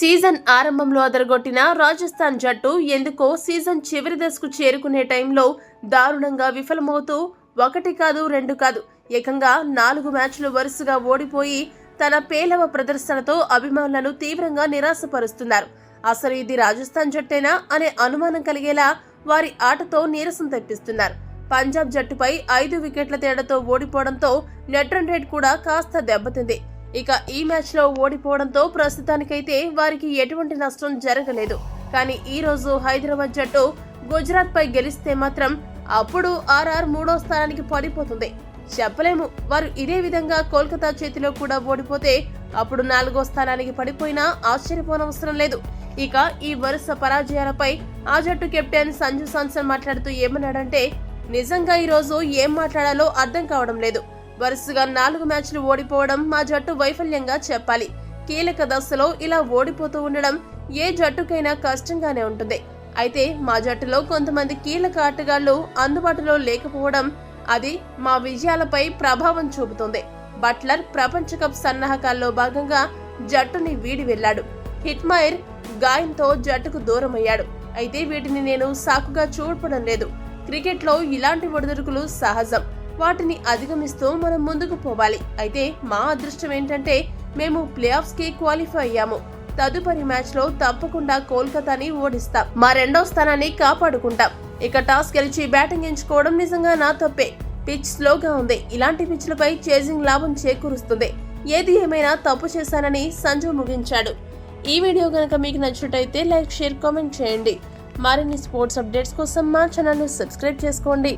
Season ఆరంభంలో అదరగొట్టిన రాజస్థాన్ జట్టు ఎందుకో సీజన్ చివరి దశకు చేరుకునే టైంలో దారుణంగా విఫలమవుతూ ఒకటి కాదు రెండు కాదు ఏకంగా 4 మ్యాచ్లు వరుసగా ఓడిపోయి తన పేలవ ప్రదర్శనతో అభిమానులను తీవ్రంగా నిరాశపరుస్తున్నారు. అసలు ఇది రాజస్థాన్ జట్టేనా అనే అనుమానం కలిగేలా వారి ఆటతో నీరసం తెప్పిస్తున్నారు. పంజాబ్ జట్టుపై 5 వికెట్ల తేడాతో ఓడిపోవడంతో నెట్ రన్ రేట్ కూడా కాస్త దెబ్బతింది. ఇక ఈ మ్యాచ్ లో ఓడిపోవడంతో ప్రస్తుతానికైతే వారికి ఎటువంటి నష్టం జరగలేదు. కానీ ఈ రోజు హైదరాబాద్ జట్టు గుజరాత్ పై గెలిస్తే మాత్రం అప్పుడు ఆర్ఆర్ 3వ స్థానానికి పడిపోతుంది. చెప్పలేము. వారు ఇదే విధంగా కోల్కతా చేతిలో కూడా ఓడిపోతే అప్పుడు 4వ స్థానానికి పడిపోయినా ఆశ్చర్యపోనవసరం లేదు. ఇక ఈ వరుస పరాజయాలపై ఆ జట్టు కెప్టెన్ సంజు సామ్సన్ మాట్లాడుతూ ఏమన్నాడంటే, నిజంగా ఈ రోజు ఏం మాట్లాడాలో అర్థం కావడం లేదు. వరుసగా 4 మ్యాచ్లు ఓడిపోవడం మా జట్టు వైఫల్యంగా చెప్పాలి. కీలక దశలో ఇలా ఓడిపోతూ ఉండడం ఏ జట్టుకైనా కష్టంగానే ఉంటుంది. అయితే మా జట్టులో కొంతమంది కీలక ఆటగాళ్లు అందుబాటులో లేకపోవడం అది మా విజయాలపై ప్రభావం చూపుతుంది. బట్లర్ ప్రపంచ కప్ సన్నాహకాల్లో భాగంగా జట్టుని వీడి వెళ్లాడు. హిట్మైర్ గాయంతో జట్టుకు దూరమయ్యాడు. అయితే వీటిని నేను సాకుగా చూడడం లేదు. క్రికెట్ లో ఇలాంటి ఒడిదుడుకులు సహజం. వాటిని అధిగమిస్తూ మనం ముందుకు పోవాలి. అయితే మా అదృష్టం ఏంటంటే మేము ప్లే ఆఫ్స్ కి క్వాలిఫై అయ్యాము. తదుపరి మ్యాచ్ లో తప్పకుండా కోల్కతాని ఓడిస్తాం. మా 2వ స్థానాన్ని కాపాడుకుంటాం. ఇక టాస్ గెలిచి బ్యాటింగ్ ఎంచుకోవడం నిజంగా నా తప్పే. పిచ్ స్లోగా ఉంది. ఇలాంటి పిచ్లపై చేజింగ్ లాభం చేకూరుస్తుంది. ఏది ఏమైనా తప్పు చేశానని సంజు ముగించాడు. ఈ వీడియో గనక మీకు నచ్చినట్టయితే లైక్, షేర్, కామెంట్ చేయండి. మరిన్ని స్పోర్ట్స్ అప్డేట్స్ కోసం మా ఛానల్ ను సబ్స్క్రైబ్ చేసుకోండి.